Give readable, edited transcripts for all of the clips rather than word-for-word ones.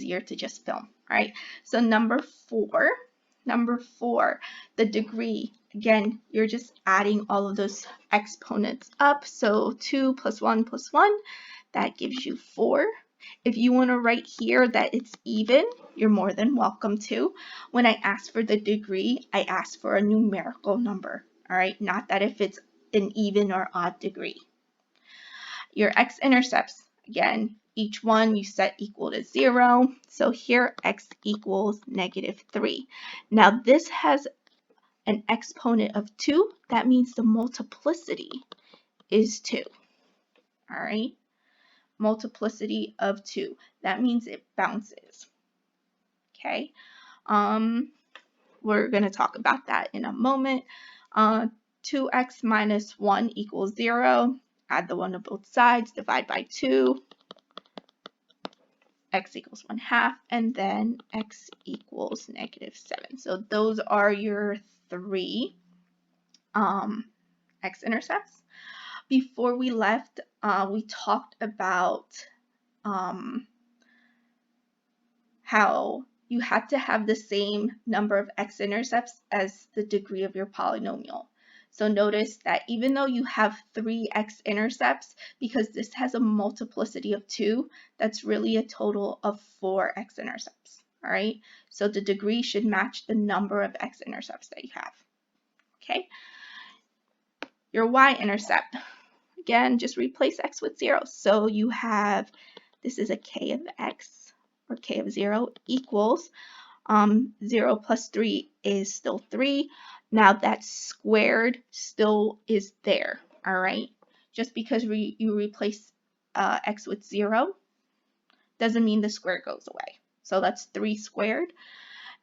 easier to just film. All right, so number four, the degree. Again, you're just adding all of those exponents up. So 2 plus 1 plus 1, that gives you 4. If you want to write here that it's even, you're more than welcome to. When I ask for the degree, I ask for a numerical number, all right? Not that if it's an even or odd degree. Your x-intercepts, again, each one you set equal to 0. So here x equals -3. Now this has an exponent of 2. That means the multiplicity is 2, all right? Multiplicity of 2. That means it bounces. Okay. We're going to talk about that in a moment. 2x minus 1 equals 0. Add the 1 to both sides. Divide by 2. X equals 1/2. And then x equals -7. So those are your 3 x-intercepts. Before we left, we talked about how you had to have the same number of x-intercepts as the degree of your polynomial. So notice that even though you have 3 x-intercepts, because this has a multiplicity of 2, that's really a total of 4 x-intercepts. All right, so the degree should match the number of x-intercepts that you have. Okay, your y-intercept. Again, just replace x with 0. So you have, this is a k of x, or k of 0, equals 0 plus 3 is still 3. Now that squared still is there, all right? Just because you replace x with 0 doesn't mean the square goes away. So that's 3 squared.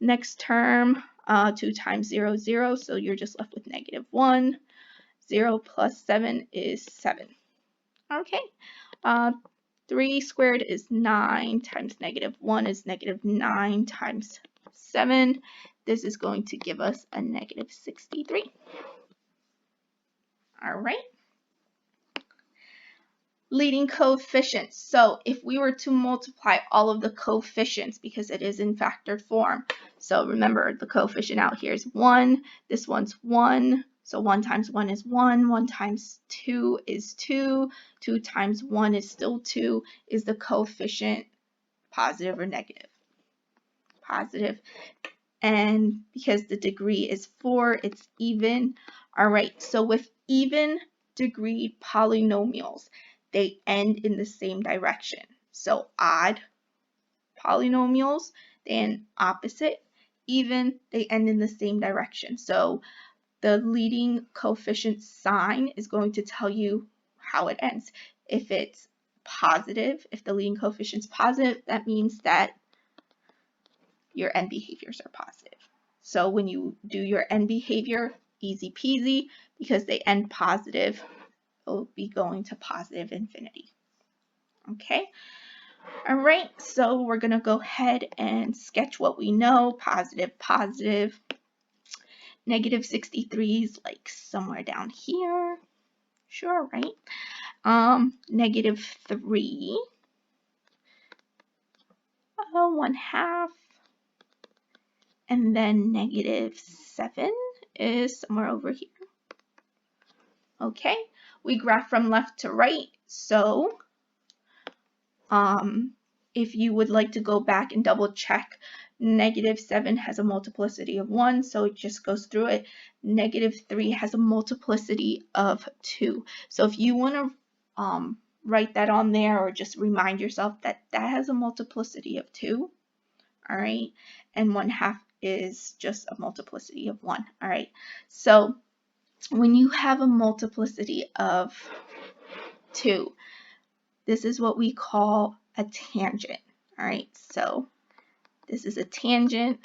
Next term, 2 times 0 is 0, so you're just left with -1. 0 plus 7 is 7. Okay. 3 squared is 9 times -1 is -9 times 7. This is going to give us a -63. All right. Leading coefficients. So if we were to multiply all of the coefficients, because it is in factored form, so remember the coefficient out here is 1, this one's 1, so 1 times 1 is 1, 1 times 2 is 2, 2 times 1 is still 2. Is the coefficient positive or negative? Positive. And because the degree is 4, it's even. All right, so with even degree polynomials, they end in the same direction. So odd polynomials, they end opposite. Even, they end in the same direction. So the leading coefficient sign is going to tell you how it ends. If it's positive, if the leading coefficient is positive, that means that your end behaviors are positive. So when you do your end behavior, easy peasy, because they end positive, it'll be going to positive infinity. Okay. All right, so we're going to go ahead and sketch what we know. Positive, positive. -63 is like somewhere down here. Sure, right? -3. 1/2. And then -7 is somewhere over here. Okay, we graph from left to right. So if you would like to go back and double check, -7 has a multiplicity of 1, so it just goes through it. -3 has a multiplicity of 2. So if you want to write that on there, or just remind yourself that that has a multiplicity of 2, all right, and 1/2 is just a multiplicity of 1, all right. So when you have a multiplicity of 2, this is what we call a tangent, all right. So this is a tangent.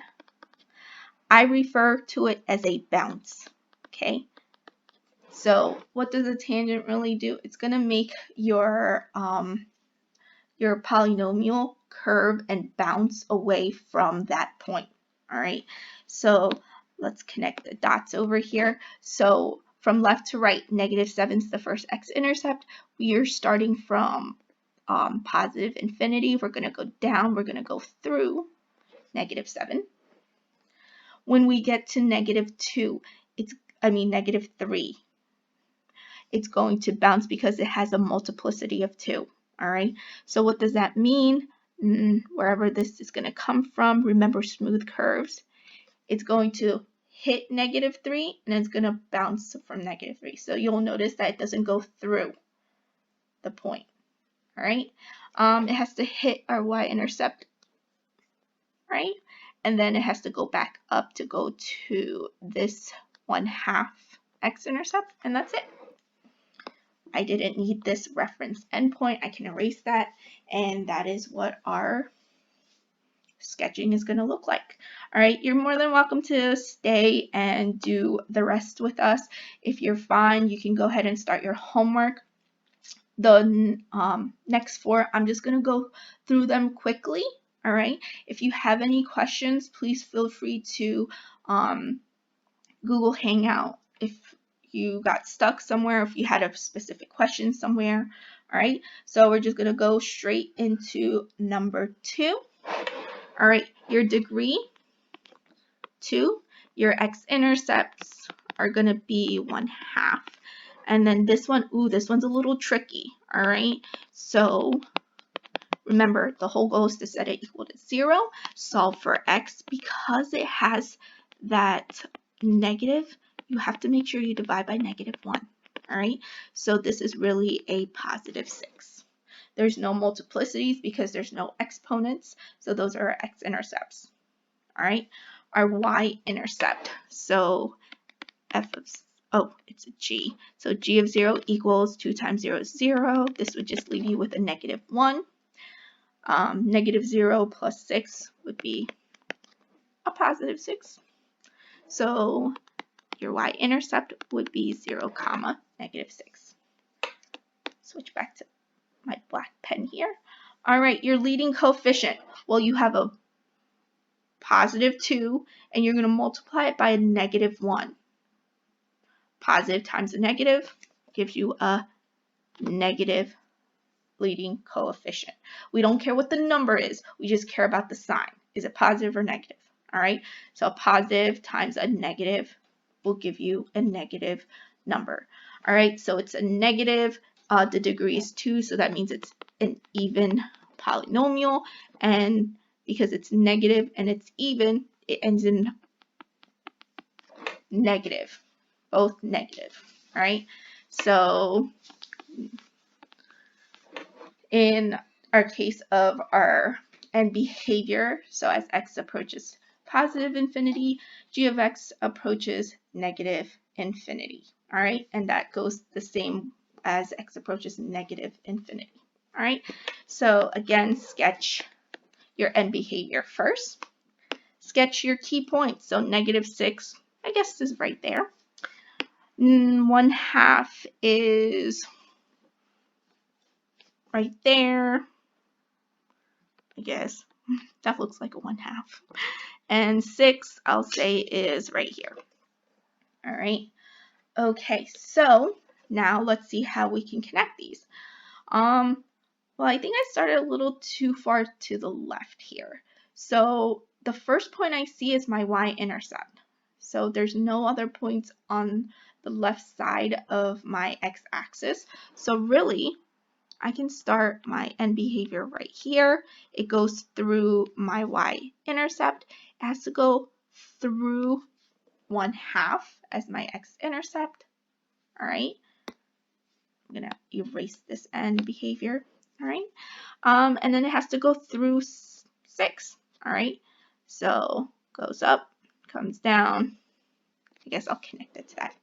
I refer to it as a bounce, okay. So what does a tangent really do? It's going to make your polynomial curve and bounce away from that point, all right. So let's connect the dots over here. So from left to right, -7 is the first x-intercept. We are starting from positive infinity, we're going to go down, we're going to go through negative 7. When we get to negative 2, negative 3, it's going to bounce because it has a multiplicity of 2. All right, so what does that mean? Wherever this is going to come from, remember smooth curves, it's going to hit negative 3 and it's going to bounce from negative 3. So you'll notice that it doesn't go through the point. All right, it has to hit our y-intercept, right? And then it has to go back up to go to this 1/2 x-intercept, and that's it. I didn't need this reference endpoint. I can erase that, and that is what our sketching is going to look like. All right, you're more than welcome to stay and do the rest with us. If you're fine, you can go ahead and start your homework. The next 4, I'm just going to go through them quickly. All right, if you have any questions, please feel free to Google Hangout if you got stuck somewhere, if you had a specific question somewhere. All right, so we're just going to go straight into number 2. All right, your degree 2, your x-intercepts are going to be 1/2. And then this one, this one's a little tricky. All right, so remember, the whole goal is to set it equal to 0, solve for x. Because it has that negative, you have to make sure you divide by negative 1. All right, so this is really a positive 6. There's no multiplicities because there's no exponents, so those are our x-intercepts. All right, our y-intercept, so it's a g. So g of 0 equals 2 times 0 is 0. This would just leave you with a negative 1. Negative 0 plus 6 would be a positive 6. So your y-intercept would be 0, negative 6. Switch back to my black pen here. All right, your leading coefficient. Well, you have a positive 2, and you're going to multiply it by a negative 1. Positive times a negative gives you a negative leading coefficient. We don't care what the number is. We just care about the sign. Is it positive or negative? All right, so a positive times a negative will give you a negative number. All right, so it's a negative. The degree is 2, so that means it's an even polynomial. And because it's negative and it's even, it ends in negative, both negative. All right, so in our case of our end behavior, so as x approaches positive infinity, g of x approaches negative infinity. All right, and that goes the same as x approaches negative infinity. All right, so again, sketch your end behavior first. Sketch your key points. So negative 6, I guess, is right there. 1/2 is right there. I guess that looks like a 1/2. And 6, I'll say, is right here. All right. Okay, so now let's see how we can connect these. Well, I think I started a little too far to the left here. So the first point I see is my y-intercept. So there's no other points on the left side of my x-axis. So really, I can start my end behavior right here. It goes through my y-intercept. It has to go through 1/2 as my x-intercept. All right. I'm going to erase this end behavior. All right. And then it has to go through 6. All right. So goes up, comes down. I guess I'll connect it to that.